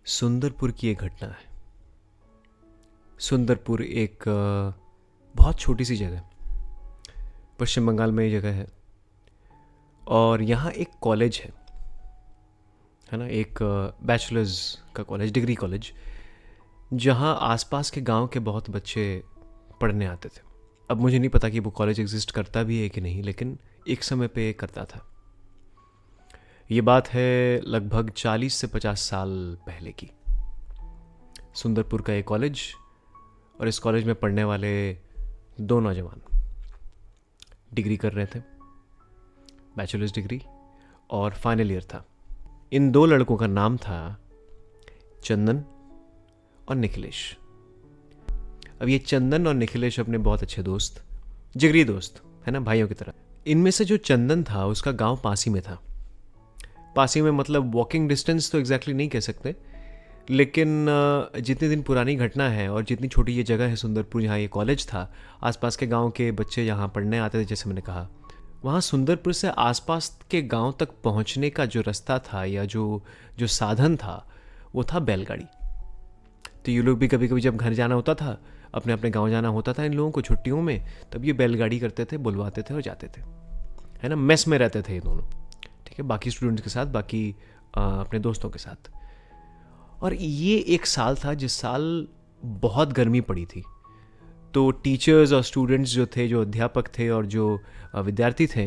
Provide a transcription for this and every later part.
सुंदरपुर की एक घटना है। सुंदरपुर एक बहुत छोटी सी जगह, पश्चिम बंगाल में ये जगह है। और यहाँ एक कॉलेज है ना, एक बैचलर्स का कॉलेज, डिग्री कॉलेज, जहाँ आसपास के गांव के बहुत बच्चे पढ़ने आते थे। अब मुझे नहीं पता कि वो कॉलेज एग्जिस्ट करता भी है कि नहीं, लेकिन एक समय पे करता था। ये बात है लगभग 40 से 50 साल पहले की। सुंदरपुर का एक कॉलेज, और इस कॉलेज में पढ़ने वाले दो नौजवान डिग्री कर रहे थे, बैचलर्स डिग्री, और फाइनल ईयर था। इन दो लड़कों का नाम था चंदन और निखिलेश। अब ये चंदन और निखिलेश अपने बहुत अच्छे दोस्त, जिगरी दोस्त है ना, भाइयों की तरह। इनमें से जो चंदन था उसका गांव पासी में था। पासी में मतलब वॉकिंग डिस्टेंस तो एग्जैक्टली नहीं कह सकते, लेकिन जितने दिन पुरानी घटना है और जितनी छोटी ये जगह है सुंदरपुर जहाँ ये कॉलेज था, आसपास के गांव के बच्चे यहाँ पढ़ने आते थे, जैसे मैंने कहा। वहाँ सुंदरपुर से आसपास के गांव तक पहुँचने का जो रास्ता था या जो जो साधन था वो था बैलगाड़ी। तो ये लोग भी कभी कभी जब घर जाना होता था, अपने अपने गांव जाना होता था इन लोगों को छुट्टियों में, तब ये बैलगाड़ी करते थे, बुलवाते थे और जाते थे, है ना। मेस में रहते थे ये दोनों, ठीक है, बाकी स्टूडेंट्स के साथ, बाकी अपने दोस्तों के साथ। और ये एक साल था जिस साल बहुत गर्मी पड़ी थी। तो टीचर्स और स्टूडेंट्स जो थे, जो अध्यापक थे और जो विद्यार्थी थे,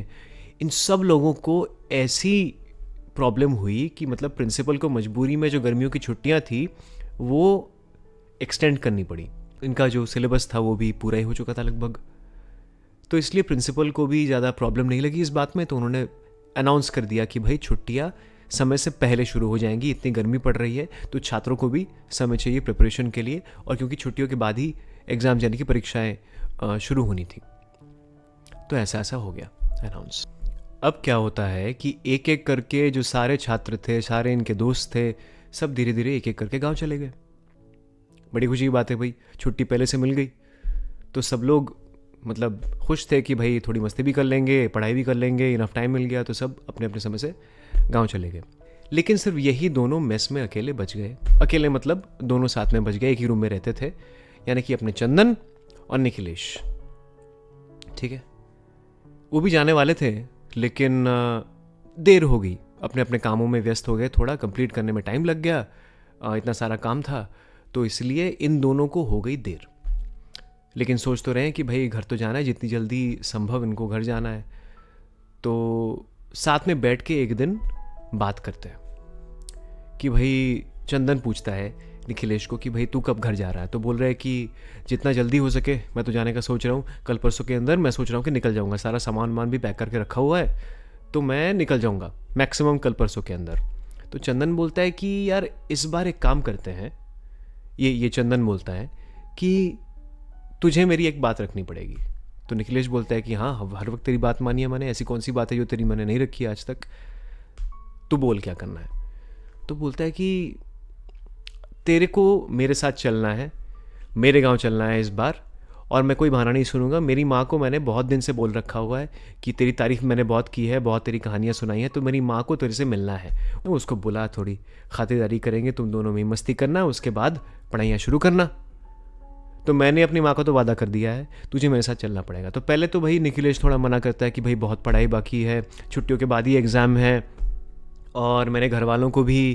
इन सब लोगों को ऐसी प्रॉब्लम हुई कि मतलब प्रिंसिपल को मजबूरी में जो गर्मियों की छुट्टियां थी वो एक्सटेंड करनी पड़ी। इनका जो सिलेबस था वो भी पूरा ही हो चुका था लगभग। तो इसलिए प्रिंसिपल को भी ज़्यादा प्रॉब्लम नहीं लगी इस बात में, तो उन्होंने अनाउंस कर दिया कि भाई छुट्टियाँ समय से पहले शुरू हो जाएंगी, इतनी गर्मी पड़ रही है तो छात्रों को भी समय चाहिए प्रिपरेशन के लिए, और क्योंकि छुट्टियों के बाद ही एग्ज़ाम यानी कि परीक्षाएं शुरू होनी थी। तो ऐसा ऐसा हो गया अनाउंस। अब क्या होता है कि एक एक करके जो सारे छात्र थे, सारे इनके दोस्त थे, सब धीरे धीरे एक एक करके गाँव चले गए। बड़ी खुशी की बात है भाई, छुट्टी पहले से मिल गई, तो सब लोग मतलब खुश थे कि भाई थोड़ी मस्ती भी कर लेंगे, पढ़ाई भी कर लेंगे, इनफ टाइम मिल गया, तो सब अपने अपने समय से गांव चले गए। लेकिन सिर्फ यही दोनों मेस में अकेले बच गए। अकेले मतलब दोनों साथ में बच गए, एक ही रूम में रहते थे, यानी कि अपने चंदन और निखिलेश, ठीक है। वो भी जाने वाले थे, लेकिन देर हो गई, अपने अपने कामों में व्यस्त हो गए, थोड़ा कंप्लीट करने में टाइम लग गया, इतना सारा काम था, तो इसलिए इन दोनों को हो गई देर। लेकिन सोच तो रहे हैं कि भाई घर तो जाना है, जितनी जल्दी संभव इनको घर जाना है। तो साथ में बैठ के एक दिन बात करते हैं कि भाई, चंदन पूछता है निखिलेश को कि भाई तू कब घर जा रहा है। तो बोल रहा है कि जितना जल्दी हो सके, मैं तो जाने का सोच रहा हूँ, कल परसों के अंदर मैं सोच रहा हूँ कि निकल जाऊँगा, सारा सामान वामान भी पैक करके रखा हुआ है, तो मैं निकल जाऊँगा मैक्सिमम कल परसों के अंदर। तो चंदन बोलता है कि यार इस बार एक काम करते हैं, ये चंदन बोलता है कि तुझे मेरी एक बात रखनी पड़ेगी। तो निखिलेश बोलता है कि हाँ, हर वक्त तेरी बात मानी है मैंने, ऐसी कौन सी बात है जो तेरी मैंने नहीं रखी आज तक, तू बोल क्या करना है। तो बोलता है कि तेरे को मेरे साथ चलना है, मेरे गांव चलना है इस बार, और मैं कोई बहाना नहीं सुनूंगा। मेरी माँ को मैंने बहुत दिन से बोल रखा हुआ है कि तेरी तारीफ मैंने बहुत की है, बहुत तेरी कहानियाँ सुनाई हैं, तो मेरी माँ को तेरे से मिलना है। तो उसको बुला, थोड़ी खातिरदारी करेंगे, तुम दोनों में मस्ती करना, उसके बाद पढ़ाइयाँ शुरू करना। तो मैंने अपनी माँ को तो वादा कर दिया है, तुझे मेरे साथ चलना पड़ेगा। तो पहले तो भाई निखिलेश थोड़ा मना करता है कि भाई बहुत पढ़ाई बाकी है, छुट्टियों के बाद ही एग्ज़ाम है, और मैंने घर वालों को भी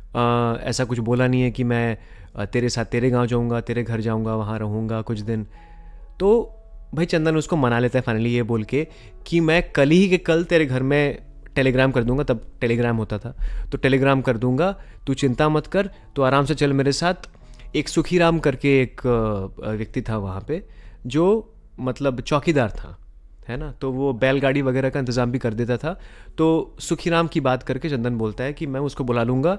ऐसा कुछ बोला नहीं है कि मैं तेरे साथ तेरे गांव जाऊंगा, तेरे घर जाऊंगा, वहाँ रहूंगा कुछ दिन। तो भाई चंदन उसको मना लेता है फाइनली ये बोल के कि मैं कल ही के कल तेरे घर में टेलीग्राम कर दूंगा, तब टेलीग्राम होता था, तो टेलीग्राम कर दूंगा, तू चिंता मत कर, तो आराम से चल मेरे साथ। एक सुखीराम करके एक व्यक्ति था वहाँ पे, जो मतलब चौकीदार था, है ना, तो वो बैलगाड़ी वगैरह का इंतज़ाम भी कर देता था। तो सुखीराम की बात करके चंदन बोलता है कि मैं उसको बुला लूँगा,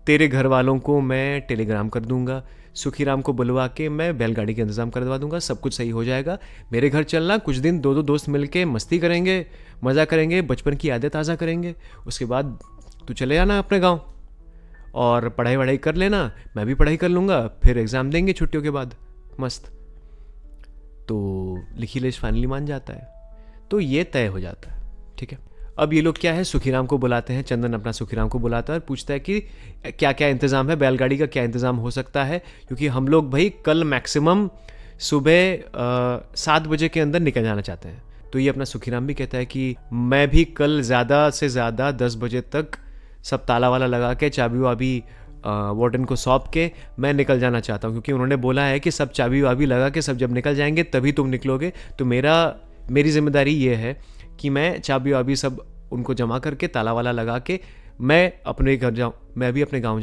तेरे घर वालों को मैं टेलीग्राम कर दूंगा, सुखीराम को बुलवा के मैं बैलगाड़ी का इंतज़ाम करवा दूंगा, सब कुछ सही हो जाएगा। मेरे घर चलना, कुछ दिन दो दो दोस्त मिल के मस्ती करेंगे, मज़ा करेंगे, बचपन की यादें ताज़ा करेंगे, उसके बाद तू चले जाना अपने गाँव और पढ़ाई वढ़ाई कर लेना, मैं भी पढ़ाई कर लूँगा, फिर एग्ज़ाम देंगे छुट्टियों के बाद, मस्त। तो निखिलेश फाइनली मान जाता है, तो ये तय हो जाता है, ठीक है। अब ये लोग क्या है, सुखीराम को बुलाते हैं, चंदन अपना सुखीराम को बुलाता है और पूछता है कि क्या क्या इंतज़ाम है, बैलगाड़ी का क्या इंतज़ाम हो सकता है, क्योंकि हम लोग भाई कल मैक्सिमम सुबह 7 बजे के अंदर निकल जाना चाहते हैं। तो ये अपना सुखीराम भी कहता है कि मैं भी कल ज़्यादा से ज़्यादा 10 बजे तक सब ताला वाला लगा के चाबी वाबी वार्डन को सौंप के मैं निकल जाना चाहता हूँ, क्योंकि उन्होंने बोला है कि सब चाबी वाबी लगा के सब जब निकल जाएंगे तभी तुम निकलोगे। तो मेरी जिम्मेदारी ये है कि मैं चाबी वाबी सब उनको जमा करके ताला वाला लगा के मैं अपने घर जाऊँ, मैं भी अपने गाँव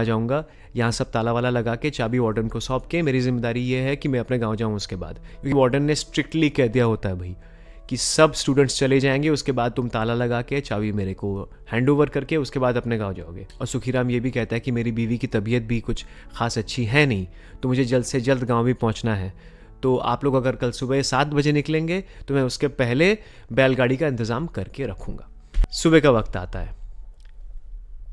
जाऊँगा, यहाँ सब ताला वाला लगा के चाबी वार्डन को सौंप के मेरी जिम्मेदारी ये है कि मैं अपने गाँव जाऊँ उसके बाद, क्योंकि वार्डन ने स्ट्रिक्टली कह दिया होता है भाई कि सब स्टूडेंट्स चले जाएंगे, उसके बाद तुम ताला लगा के चाबी मेरे को हैंड ओवर करके उसके बाद अपने गांव जाओगे। और सुखीराम ये भी कहता है कि मेरी बीवी की तबीयत भी कुछ खास अच्छी है नहीं, तो मुझे जल्द से जल्द गांव भी पहुंचना है। तो आप लोग अगर कल सुबह 7 बजे निकलेंगे तो मैं उसके पहले बैलगाड़ी का इंतज़ाम करके रखूँगा। सुबह का वक्त आता है,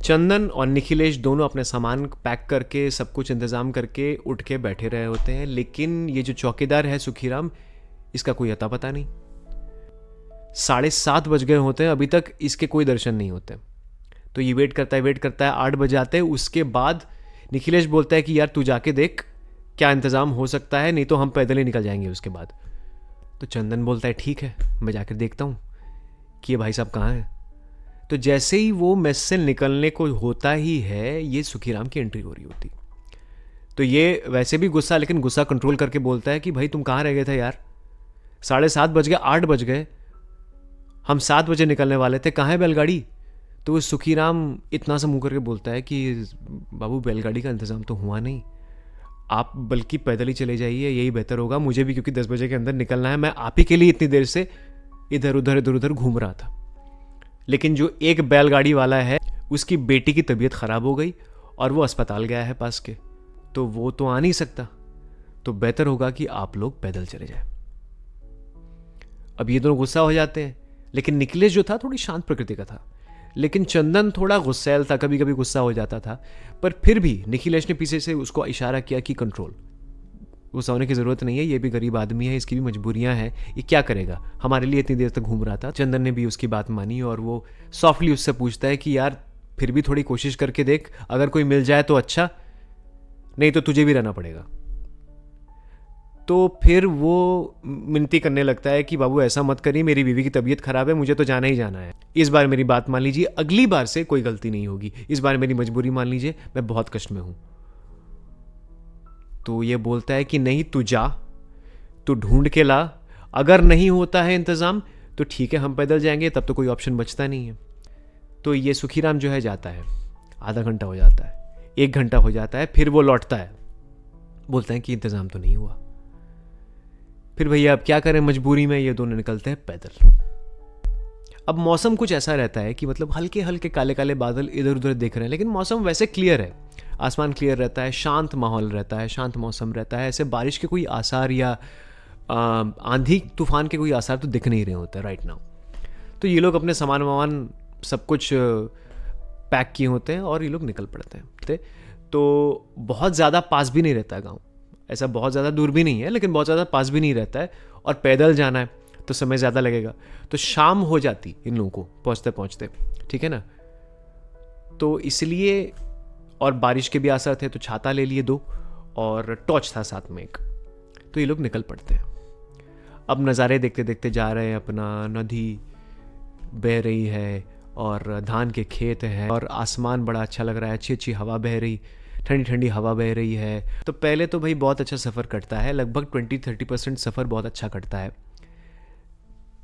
चंदन और निखिलेश दोनों अपने सामान पैक करके सब कुछ इंतज़ाम करके उठ के बैठे रहे होते हैं, लेकिन ये जो चौकीदार है सुखीराम, इसका कोई अता पता नहीं। 7:30 बज गए होते हैं, अभी तक इसके कोई दर्शन नहीं होते। तो ये वेट करता है, 8 बजे आते हैं। उसके बाद निखिलेश बोलता है कि यार तू जाके देख क्या इंतज़ाम हो सकता है, नहीं तो हम पैदल ही निकल जाएंगे उसके बाद। तो चंदन बोलता है ठीक है, मैं जाकर देखता हूँ कि ये भाई साहब कहाँ हैं। तो जैसे ही वो मेस से निकलने को होता ही है, ये सुखीराम की एंट्री हो रही होती। तो ये वैसे भी गुस्सा, लेकिन गुस्सा कंट्रोल करके बोलता है कि भाई तुम कहाँ रह गए थे यार, 7:30 बज गए, 8 बज गए, हम 7 बजे निकलने वाले थे, कहाँ है बैलगाड़ी। तो वो सुखीराम इतना सा मुँह करके बोलता है कि बाबू बैलगाड़ी का इंतज़ाम तो हुआ नहीं, आप बल्कि पैदल ही चले जाइए, यही बेहतर होगा, मुझे भी क्योंकि 10 बजे के अंदर निकलना है। मैं आप ही के लिए इतनी देर से इधर उधर घूम रहा था। लेकिन जो एक बैलगाड़ी वाला है उसकी बेटी की तबीयत ख़राब हो गई और वो अस्पताल गया है पास के, तो वो तो आ नहीं सकता, तो बेहतर होगा कि आप लोग पैदल चले जाए। अब ये दोनों गुस्सा हो जाते हैं, लेकिन निखिलेश जो था थोड़ी शांत प्रकृति का था, लेकिन चंदन थोड़ा गुस्सैल था, कभी कभी गुस्सा हो जाता था। पर फिर भी निखिलेश ने पीछे से उसको इशारा किया कि कंट्रोल, गुस्सा होने की ज़रूरत नहीं है, ये भी गरीब आदमी है, इसकी भी मजबूरियां हैं, ये क्या करेगा, हमारे लिए इतनी देर तक घूम रहा था। चंदन ने भी उसकी बात मानी और वो सॉफ्टली उससे पूछता है कि यार फिर भी थोड़ी कोशिश करके देख, अगर कोई मिल जाए तो अच्छा, नहीं तो तुझे भी रहना पड़ेगा। तो फिर वो मिनती करने लगता है कि बाबू ऐसा मत करिए, मेरी बीवी की तबीयत खराब है, मुझे तो जाना ही जाना है, इस बार मेरी बात मान लीजिए, अगली बार से कोई गलती नहीं होगी, इस बार मेरी मजबूरी मान लीजिए, मैं बहुत कष्ट में हूं। तो ये बोलता है कि नहीं, तू जा, तू ढूंढ के ला, अगर नहीं होता है इंतज़ाम तो ठीक है हम पैदल जाएंगे, तब तो कोई ऑप्शन बचता नहीं है। तो ये सुखीराम जो है जाता है, आधा घंटा हो जाता है, 1 घंटा हो जाता है, फिर वो लौटता है, बोलता है कि इंतज़ाम तो नहीं हुआ। फिर भैया अब क्या करें, मजबूरी में ये दोनों निकलते हैं पैदल। अब मौसम कुछ ऐसा रहता है कि मतलब हल्के हल्के काले काले बादल इधर उधर दिख रहे हैं, लेकिन मौसम वैसे क्लियर है, आसमान क्लियर रहता है, शांत माहौल रहता है, शांत मौसम रहता है, ऐसे बारिश के कोई आसार या आंधी तूफान के कोई आसार तो दिख नहीं रहे होते राइट नाउ। तो ये लोग अपने सामान वामान सब कुछ पैक किए होते हैं और ये लोग निकल पड़ते हैं। तो बहुत ज़्यादा पास भी नहीं रहता है गाँव, ऐसा बहुत ज़्यादा दूर भी नहीं है, लेकिन बहुत ज़्यादा पास भी नहीं रहता है, और पैदल जाना है तो समय ज़्यादा लगेगा। तो शाम हो जाती इन लोगों को पहुँचते पहुँचते, ठीक है ना। तो इसलिए, और बारिश के भी आसार थे, तो छाता ले लिए 2 और टॉर्च था साथ में एक, तो ये लोग निकल पड़ते हैं। अब नज़ारे देखते देखते जा रहे हैं, अपना नदी बह रही है और धान के खेत हैं और आसमान बड़ा अच्छा लग रहा है, अच्छी अच्छी हवा बह रही, ठंडी ठंडी हवा बह रही है। तो पहले तो भाई बहुत अच्छा सफ़र कटता है, लगभग 20-30% सफ़र बहुत अच्छा कटता है।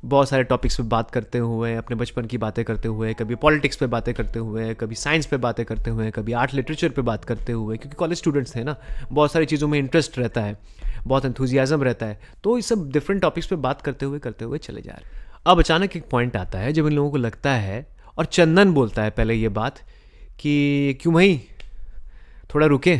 बहुत सारे टॉपिक्स पे बात करते हुए, अपने बचपन की बातें करते हुए, कभी पॉलिटिक्स पे बातें करते हुए, कभी साइंस पे बातें करते हुए, कभी आर्ट लिटरेचर पे बात करते हुए, क्योंकि कॉलेज स्टूडेंट्स थे ना, बहुत सारी चीज़ों में इंटरेस्ट रहता है, बहुत एंथुजियाज़म रहता है, तो ये सब डिफरेंट टॉपिक्स पे बात करते हुए चले जा रहे हैं। अब अचानक एक पॉइंट आता है जब इन लोगों को लगता है, और चंदन बोलता है पहले ये बात कि क्यों भाई थोड़ा रुके,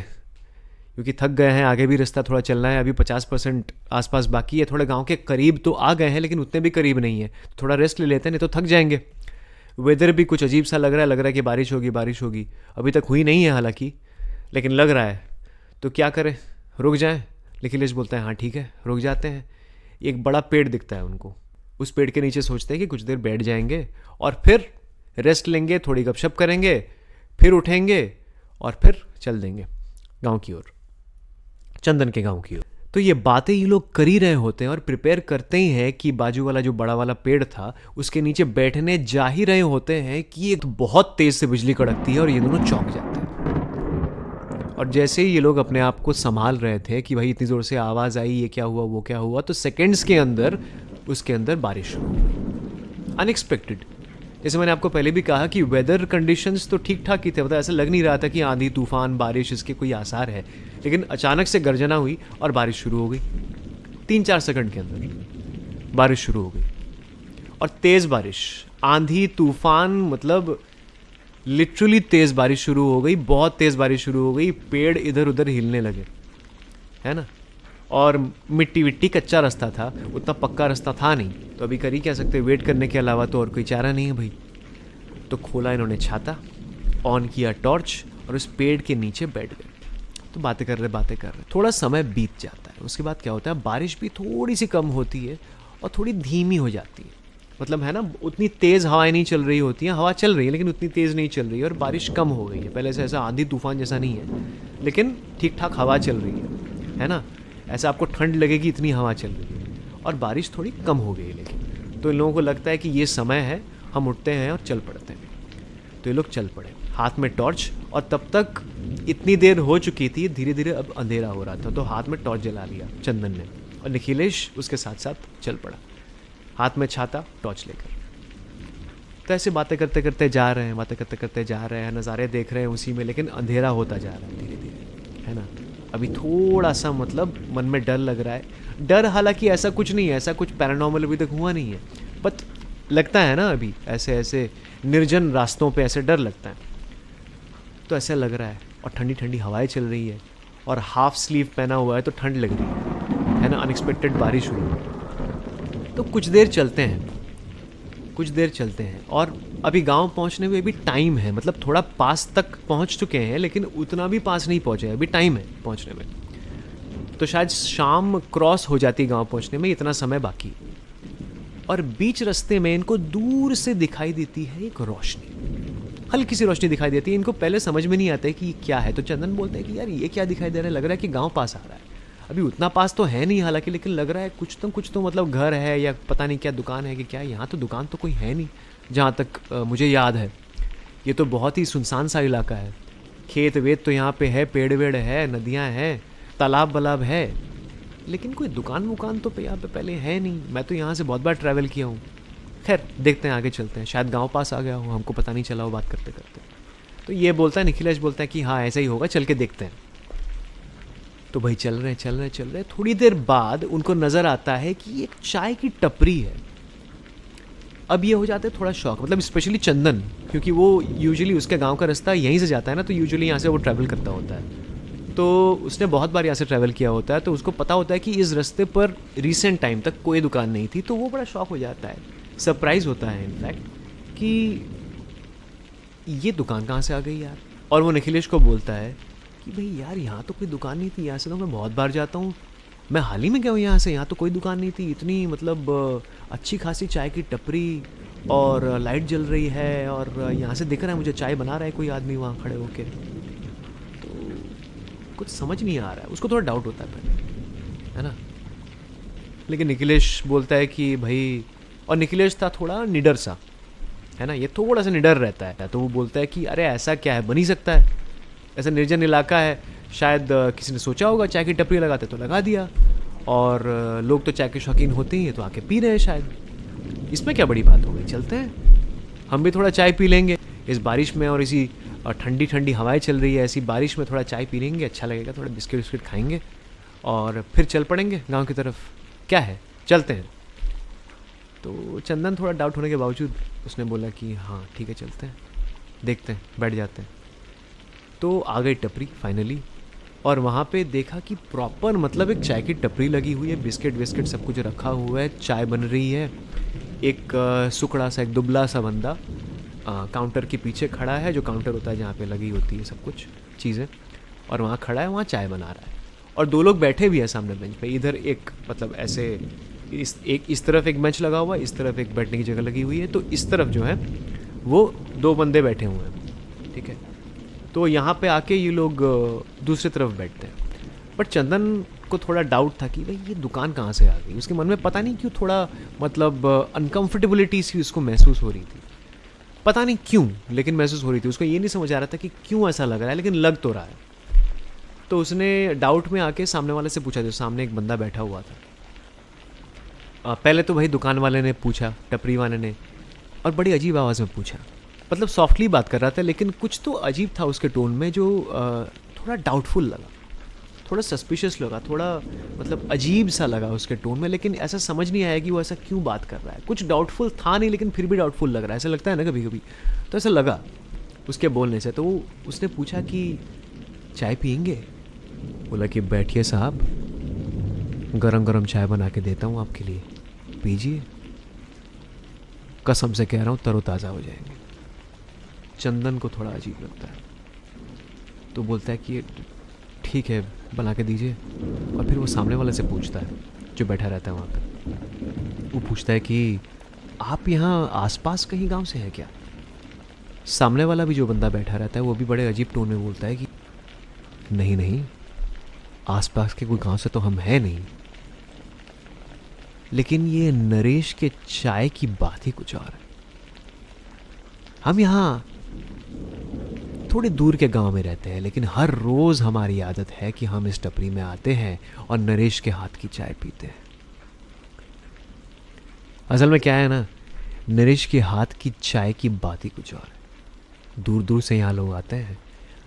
क्योंकि थक गए हैं, आगे भी रास्ता थोड़ा चलना है, अभी 50% आसपास बाकी है, थोड़ा गांव के करीब तो आ गए हैं लेकिन उतने भी करीब नहीं है, तो थोड़ा रेस्ट ले लेते हैं, नहीं तो थक जाएंगे। वेदर भी कुछ अजीब सा लग रहा है कि बारिश होगी, अभी तक हुई नहीं है हालांकि, लेकिन लग रहा है, तो क्या करें, रुक जाएं। निखिलेश बोलता है हाँ ठीक है रुक जाते हैं। एक बड़ा पेड़ दिखता है उनको, उस पेड़ के नीचे सोचते हैं कि कुछ देर बैठ जाएंगे और फिर रेस्ट लेंगे, थोड़ी गपशप करेंगे, फिर उठेंगे और फिर चल देंगे गांव की ओर, चंदन के गांव की ओर। तो ये बातें ये लोग कर ही रहे होते हैं और प्रिपेयर करते ही हैं कि बाजू वाला जो बड़ा वाला पेड़ था उसके नीचे बैठने जा ही रहे होते हैं कि एक बहुत तेज से बिजली कड़कती है और ये दोनों चौंक जाते हैं। और जैसे ही ये लोग अपने आप को संभाल रहे थे कि भाई इतनी ज़ोर से आवाज़ आई, ये क्या हुआ, वो क्या हुआ, तो सेकेंड्स के अंदर उसके अंदर बारिश शुरू हो गई, अनएक्सपेक्टेड। जैसे मैंने आपको पहले भी कहा कि वेदर कंडीशंस तो ठीक ठाक ही थे, मतलब ऐसा लग नहीं रहा था कि आंधी तूफान बारिश इसके कोई आसार है, लेकिन अचानक से गर्जना हुई और बारिश शुरू हो गई। 3-4 सेकंड के अंदर बारिश शुरू हो गई और तेज़ बारिश, आंधी तूफान, मतलब लिटरली तेज़ बारिश शुरू हो गई, बहुत तेज़ बारिश शुरू हो गई। पेड़ इधर उधर हिलने लगे, है ना। और मिट्टी विट्टी, कच्चा रास्ता था, उतना पक्का रास्ता था नहीं, तो अभी कर ही क्या सकते, वेट करने के अलावा तो और कोई चारा नहीं है भाई। तो खोला इन्होंने छाता, ऑन किया टॉर्च और उस पेड़ के नीचे बैठ गए। तो बातें कर रहे, थोड़ा समय बीत जाता है। उसके बाद क्या होता है, बारिश भी थोड़ी सी कम होती है और थोड़ी धीमी हो जाती है, मतलब है ना, उतनी तेज़ हवाएं नहीं चल रही होती हैं, हवा चल रही है लेकिन उतनी तेज़ नहीं चल रही है और बारिश कम हो गई है। पहले से ऐसा आंधी तूफान जैसा नहीं है, लेकिन ठीक ठाक हवा चल रही है ना। ऐसा आपको ठंड लगेगी इतनी हवा चल रही है और बारिश थोड़ी कम हो गई है। लेकिन तो इन लोगों को लगता है कि ये समय है, हम उठते हैं और चल पड़ते हैं। तो ये लोग चल पड़े, हाथ में टॉर्च, और तब तक इतनी देर हो चुकी थी, धीरे धीरे अब अंधेरा हो रहा था, तो हाथ में टॉर्च जला लिया चंदन ने और निखिलेश उसके साथ साथ चल पड़ा, हाथ में छाता, टॉर्च लेकर। तो ऐसे बातें करते करते जा रहे हैं, नज़ारे देख रहे हैं उसी में, लेकिन अंधेरा होता जा रहा है धीरे धीरे, है ना। अभी थोड़ा सा मतलब मन में डर लग रहा है। डर हालांकि ऐसा कुछ नहीं है, ऐसा कुछ पैरानॉर्मल अभी तक हुआ नहीं है, बट लगता है ना अभी ऐसे ऐसे निर्जन रास्तों पे ऐसे डर लगता है। तो ऐसा लग रहा है और ठंडी ठंडी हवाएं चल रही है और हाफ स्लीव पहना हुआ है तो ठंड लग रही है ना। अनएक्सपेक्टेड बारिश हुई। तो कुछ देर चलते हैं और अभी गांव पहुंचने में भी टाइम है, मतलब थोड़ा पास तक पहुंच चुके हैं लेकिन उतना भी पास नहीं पहुंचे, अभी टाइम है पहुंचने में। तो शायद शाम क्रॉस हो जाती है गांव पहुंचने में, इतना समय बाकी है। और बीच रास्ते में इनको दूर से दिखाई देती है एक रोशनी, हल्की सी रोशनी दिखाई देती है। इनको पहले समझ में नहीं आता है कि ये क्या है। तो चंदन बोलते हैं कि यार ये क्या दिखाई दे रहा है, लग रहा है कि गाँव पास आ रहा है। अभी उतना पास तो है नहीं हालांकि, लेकिन लग रहा है कुछ तो मतलब घर है या पता नहीं क्या दुकान है कि क्या। यहाँ तो दुकान तो कोई है नहीं जहाँ तक मुझे याद है। ये तो बहुत ही सुनसान सा इलाका है, खेत वेत तो यहाँ पे है, पेड़ वेड़ है, नदियाँ हैं, तालाब वालाब है, लेकिन कोई दुकान वुकान तो यहाँ पे पहले है नहीं। मैं तो यहाँ से बहुत बार ट्रैवल किया हूँ। खैर देखते हैं, आगे चलते हैं, शायद गाँव पास आ गया हो, हमको पता नहीं चला हो बात करते करते। तो ये बोलता है, निखिलेश बोलता है कि हाँ ऐसा ही होगा, चल के देखते हैं। तो भाई चल रहे। थोड़ी देर बाद उनको नज़र आता है कि एक चाय की टपरी है। अब ये हो जाते हैं थोड़ा शॉक, मतलब स्पेशली चंदन, क्योंकि वो यूजुअली उसके गांव का रास्ता यहीं से जाता है ना, तो यूजुअली यहाँ से वो ट्रैवल करता होता है। तो उसने बहुत बार यहाँ से ट्रैवल किया होता है, तो उसको पता होता है कि इस रास्ते पर रिसेंट टाइम तक कोई दुकान नहीं थी। तो वो बड़ा शॉक हो जाता है, सरप्राइज़ होता है इनफैक्ट कि ये दुकान कहाँ से आ गई यार। और वो निखिलेश को बोलता है कि भाई यार यहाँ तो कोई दुकान नहीं थी, यहाँ से तो मैं बहुत बार जाता हूँ, मैं हाल ही में गया हूँ यहाँ से, यहाँ तो कोई दुकान नहीं थी। इतनी मतलब अच्छी खासी चाय की टपरी और लाइट जल रही है और यहाँ से दिख रहा है मुझे चाय बना रहा है कोई आदमी वहाँ खड़े होके। तो कुछ समझ नहीं आ रहा है, उसको थोड़ा डाउट होता है पहले, है ना। लेकिन निखिलेश बोलता है कि भाई, और निखिलेश था थोड़ा निडर सा, है ना, ये थोड़ा सा निडर रहता है। तो वो बोलता है कि अरे ऐसा क्या है, बन ही सकता है, ऐसा निर्जन इलाका है, शायद किसी ने सोचा होगा चाय की टपरी लगाते तो लगा दिया, और लोग तो चाय के शौकीन होते ही हैं तो आके पी रहे हैं शायद, इसमें क्या बड़ी बात हो गई, चलते हैं हम भी थोड़ा चाय पी लेंगे इस बारिश में, और इसी ठंडी ठंडी हवाएं चल रही है, ऐसी बारिश में थोड़ा चाय पी लेंगे, अच्छा लगेगा, थोड़ा बिस्किट विस्किट खाएंगे और फिर चल पड़ेंगे गाँव की तरफ, क्या है चलते हैं। तो चंदन थोड़ा डाउट होने के बावजूद उसने बोला कि हाँ ठीक है चलते हैं, देखते हैं, बैठ जाते हैं। तो आ गई टपरी फाइनली, और वहाँ पे देखा कि प्रॉपर मतलब एक चाय की टपरी लगी हुई है, बिस्किट विस्किट सब कुछ रखा हुआ है, चाय बन रही है। एक सुकड़ा सा, एक दुबला सा बंदा काउंटर के पीछे खड़ा है, जो काउंटर होता है जहाँ पे लगी होती है सब कुछ चीज़ें, और वहाँ खड़ा है, वहाँ चाय बना रहा है। और दो लोग बैठे भी हैं सामने बेंच पे, इधर एक मतलब ऐसे इस तरफ एक बेंच लगा हुआ है, इस तरफ एक बैठने की जगह लगी हुई है, तो इस तरफ जो है वो 2 बंदे बैठे हुए हैं, ठीक है। तो यहाँ पे आके ये लोग दूसरी तरफ बैठते हैं। बट चंदन को थोड़ा डाउट था कि भाई ये दुकान कहाँ से आ गई। उसके मन में पता नहीं क्यों थोड़ा मतलब अनकम्फर्टेबिलिटी सी उसको महसूस हो रही थी, पता नहीं क्यों, लेकिन महसूस हो रही थी। उसको ये नहीं समझ आ रहा था कि क्यों ऐसा लग रहा है, लेकिन लग तो रहा है। तो उसने डाउट में आके सामने वाले से पूछा, जो सामने एक बंदा बैठा हुआ था। पहले तो भाई दुकान वाले ने पूछा, टपरी वाले ने, और बड़ी अजीब आवाज़ में पूछा। मतलब सॉफ्टली बात कर रहा था, लेकिन कुछ तो अजीब था उसके टोन में जो थोड़ा डाउटफुल लगा, थोड़ा सस्पिशियस लगा, थोड़ा मतलब अजीब सा लगा उसके टोन में। लेकिन ऐसा समझ नहीं आया कि वो ऐसा क्यों बात कर रहा है। कुछ डाउटफुल था नहीं, लेकिन फिर भी डाउटफुल लग रहा है, ऐसा लगता है ना कभी कभी। तो ऐसा लगा उसके बोलने से। तो उसने पूछा कि चाय पियेंगे। बोला कि बैठिए साहब, गरम गरम चाय बना के देता हूँ आपके लिए, पीजिए, कसम से कह रहा हूँ तरोताज़ा हो जाएंगे। चंदन को थोड़ा अजीब लगता है, तो बोलता है कि ठीक है बना के दीजिए। और फिर वो सामने वाले से पूछता है, जो बैठा रहता है वहाँ पे, वो पूछता है कि आप यहाँ आसपास कहीं गांव से हैं क्या। सामने वाला भी जो बंदा बैठा रहता है वो भी बड़े अजीब टोन में बोलता है कि नहीं नहीं, आसपास के कोई गांव से तो हम हैं नहीं, लेकिन ये नरेश के चाय की बात ही कुछ और है। हम यहाँ थोड़ी दूर के गांव में रहते हैं, लेकिन हर रोज़ हमारी आदत है कि हम इस टपरी में आते हैं और नरेश के हाथ की चाय पीते हैं। असल में क्या है ना, नरेश के हाथ की चाय की बात ही कुछ और है। दूर दूर से यहाँ लोग आते हैं,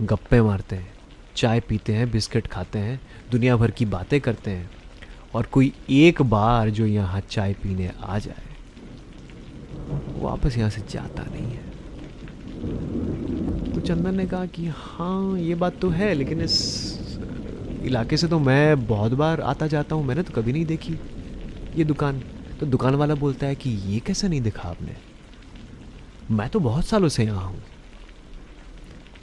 गप्पे मारते हैं, चाय पीते हैं, बिस्किट खाते हैं, दुनिया भर की बातें करते हैं, और कोई एक बार जो यहाँ चाय पीने आ जाए वापस यहाँ से जाता नहीं है। तो चंदन ने कहा कि हाँ ये बात तो है, लेकिन इस इलाके से तो मैं बहुत बार आता जाता हूँ, मैंने तो कभी नहीं देखी ये दुकान। तो दुकान वाला बोलता है कि ये कैसे नहीं देखा आपने, मैं तो बहुत सालों से यहाँ हूँ,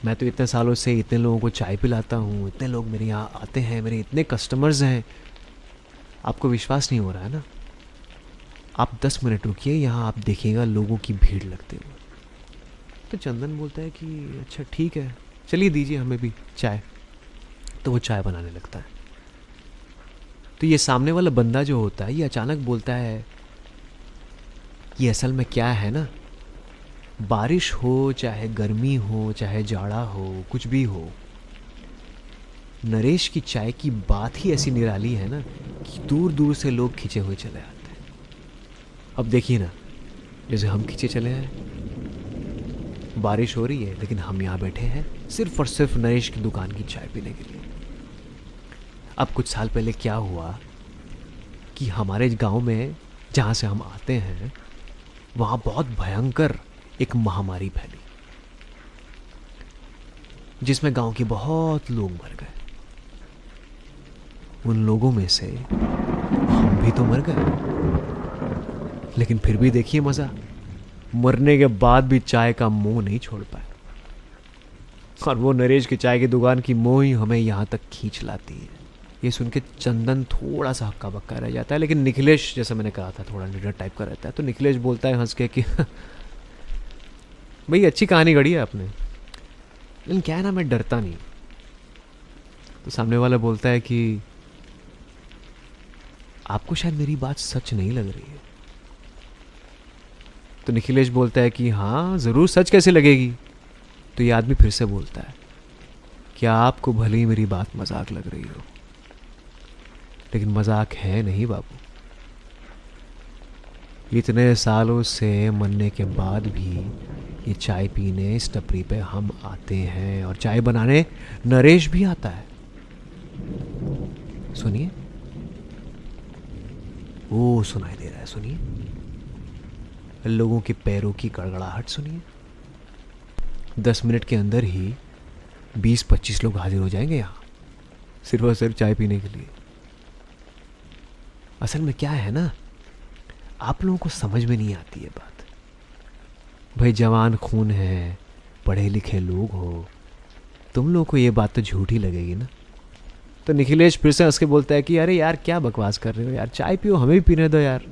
मैं तो इतने सालों से इतने लोगों को चाय पिलाता हूँ, इतने लोग मेरे यहाँ आते हैं, मेरे इतने कस्टमर्स हैं, आपको विश्वास नहीं हो रहा है ना। आप 10 मिनट रुकिए, यहाँ आप देखिएगा लोगों की भीड़ लगते हुए। तो चंदन बोलता है कि अच्छा ठीक है, चलिए दीजिए हमें भी चाय। तो वो चाय बनाने लगता है। तो ये सामने वाला बंदा जो होता है, ये अचानक बोलता है, ये असल में क्या है ना, बारिश हो चाहे गर्मी हो चाहे जाड़ा हो, कुछ भी हो, नरेश की चाय की बात ही ऐसी निराली है ना कि दूर दूर से लोग खींचे हुए चले आते हैं। अब देखिए ना, जैसे हम खींचे चले हैं, बारिश हो रही है लेकिन हम यहाँ बैठे हैं सिर्फ और सिर्फ नरेश की दुकान की चाय पीने के लिए। अब कुछ साल पहले क्या हुआ कि हमारे गांव में जहाँ से हम आते हैं वहाँ बहुत भयंकर एक महामारी फैली, जिसमें गांव के बहुत लोग मर गए। उन लोगों में से हम भी तो मर गए, लेकिन फिर भी देखिए मज़ा, मरने के बाद भी चाय का मोह नहीं छोड़ पाए। और वो नरेश की चाय की दुकान की मोह ही हमें यहाँ तक खींच लाती है। ये सुन के चंदन थोड़ा सा हक्का बक्का रह जाता है, लेकिन निखिलेश, जैसा मैंने कहा था, थोड़ा निडर टाइप का रहता है। तो निखिलेश बोलता है हंस के कि भाई अच्छी कहानी गढ़ी है आपने, लेकिन क्या है ना, मैं डरता नहीं। तो सामने वाला बोलता है कि आपको शायद मेरी बात सच नहीं लग रही है। तो निखिलेश बोलता है कि हाँ ज़रूर, सच कैसे लगेगी। तो ये आदमी फिर से बोलता है, क्या आपको भले ही मेरी बात मजाक लग रही हो, लेकिन मजाक है नहीं बाबू। इतने सालों से मरने के बाद भी ये चाय पीने इस टपरी पे हम आते हैं, और चाय बनाने नरेश भी आता है। सुनिए, वो सुनाई दे रहा है, सुनिए, लोगों के पैरों की गड़गड़ाहट सुनिए। 10 मिनट के अंदर ही 20-25 लोग हाजिर हो जाएंगे यहाँ, सिर्फ और सिर्फ चाय पीने के लिए। असल में क्या है ना, आप लोगों को समझ में नहीं आती है बात। भाई जवान खून है, पढ़े लिखे लोग हो, तुम लोगों को ये बात तो झूठी लगेगी ना, तो निखिलेश फिर से हंस के बोलता है कि अरे यार क्या बकवास कर रहे हो यार, चाय पियो, हमें भी पीने दो यार।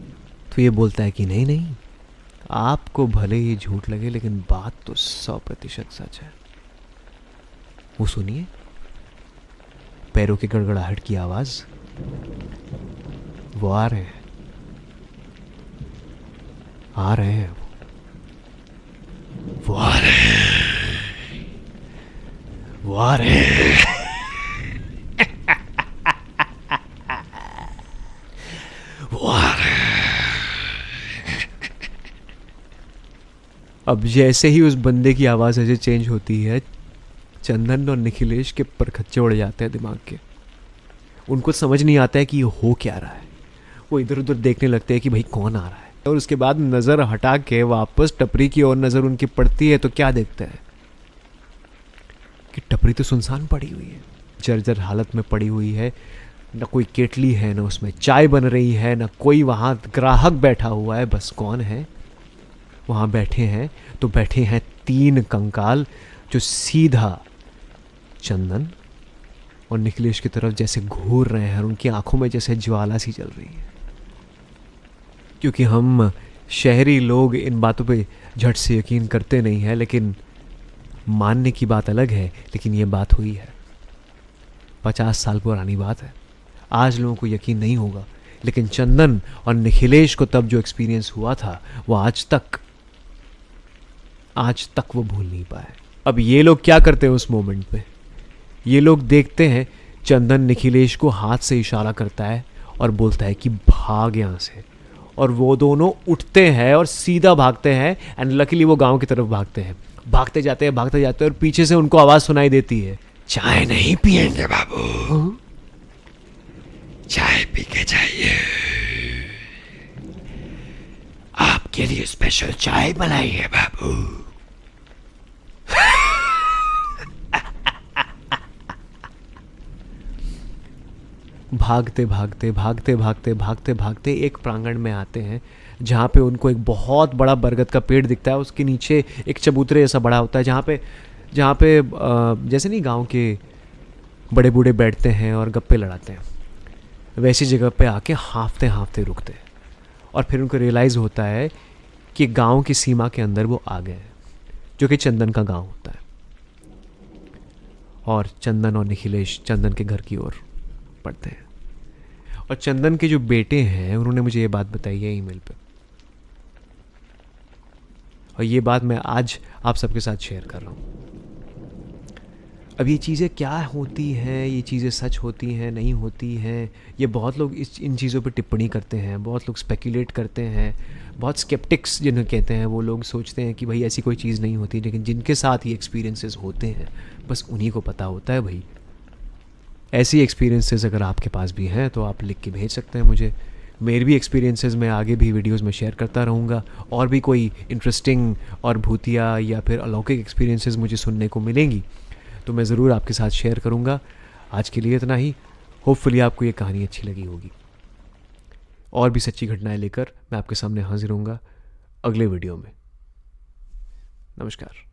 तो ये बोलता है कि नहीं नहीं, आपको भले ही झूठ लगे लेकिन बात तो 100% सच है। वो सुनिए, पैरों की गड़गड़ाहट की आवाज, वो आ रहे हैं, आ रहे हैं, वो आ रहे हैं, वो आ रहे हैं, वो आ रहे हैं। अब जैसे ही उस बंदे की आवाज़ ऐसे चेंज होती है, चंदन और निखिलेश के परखच्चे उड़ जाते हैं दिमाग के। उनको समझ नहीं आता है कि ये हो क्या रहा है। वो इधर उधर देखने लगते हैं कि भाई कौन आ रहा है, और उसके बाद नज़र हटा के वापस टपरी की ओर नज़र उनकी पड़ती है तो क्या देखते हैं कि टपरी तो सुनसान पड़ी हुई है, जर्जर हालत में पड़ी हुई है। न कोई केटली है, न उसमें चाय बन रही है, न कोई वहाँ ग्राहक बैठा हुआ है। बस कौन है वहाँ बैठे हैं? तो बैठे हैं 3 कंकाल जो सीधा चंदन और निखिलेश की तरफ जैसे घूर रहे हैं, और उनकी आंखों में जैसे ज्वाला सी चल रही है। क्योंकि हम शहरी लोग इन बातों पे झट से यकीन करते नहीं हैं, लेकिन मानने की बात अलग है। लेकिन ये बात हुई है, 50 साल पुरानी बात है। आज लोगों को यकीन नहीं होगा, लेकिन चंदन और निखिलेश को तब जो एक्सपीरियंस हुआ था वो आज तक वो भूल नहीं पाए। अब ये लोग क्या करते हैं उस मोमेंट पे? ये लोग देखते हैं चंदन निखिलेश को हाथ से इशारा करता है और बोलता है कि भाग यहाँ से, और वो दोनों उठते हैं और सीधा भागते हैं। एंड लकीली वो गांव की तरफ भागते हैं, भागते जाते हैं और पीछे से उनको आवाज़ सुनाई देती है, चाय नहीं पिएंगे बाबू, चाय पी के जाइए, आपके लिए स्पेशल चाय बनाई है बाबू। भागते एक प्रांगण में आते हैं जहाँ पे उनको एक बहुत बड़ा बरगद का पेड़ दिखता है। उसके नीचे एक चबूतरे जैसा बड़ा होता है, जहाँ पे जैसे नहीं गांव के बड़े बूढ़े बैठते हैं और गप्पे लड़ाते हैं, वैसी जगह पे आके हाँफते रुकते हैं। और फिर उनको रियलाइज़ होता है कि गांव की सीमा के अंदर वो आ गए हैं, जो कि चंदन का गांव होता है। और चंदन और निखिलेश चंदन के घर की ओर बढ़ते हैं। और चंदन के जो बेटे हैं उन्होंने मुझे ये बात बताई है ईमेल पे, और ये बात मैं आज आप सबके साथ शेयर कर रहा हूँ। अब ये चीज़ें क्या होती हैं, ये चीज़ें सच होती हैं नहीं होती हैं, ये बहुत लोग इन चीज़ों पे टिप्पणी करते हैं, बहुत लोग स्पेकुलेट करते हैं, बहुत स्केप्टिक्स जिन्हें कहते हैं वो लोग सोचते हैं कि भाई ऐसी कोई चीज़ नहीं होती। लेकिन जिनके साथ ये एक्सपीरियंसेस होते हैं बस उन्हीं को पता होता है भाई। ऐसी एक्सपीरियंसेस अगर आपके पास भी हैं तो आप लिख के भेज सकते हैं मुझे। मेरे भी एक्सपीरियंसेस मैं आगे भी वीडियोस में शेयर करता रहूँगा, और भी कोई इंटरेस्टिंग और भूतिया या फिर अलौकिक एक्सपीरियंसेस मुझे सुनने को मिलेंगी तो मैं ज़रूर आपके साथ शेयर करूँगा। आज के लिए इतना ही। होपफुली आपको ये कहानी अच्छी लगी होगी। और भी सच्ची घटनाएं लेकर मैं आपके सामने हाजिर होऊंगा अगले वीडियो में। नमस्कार।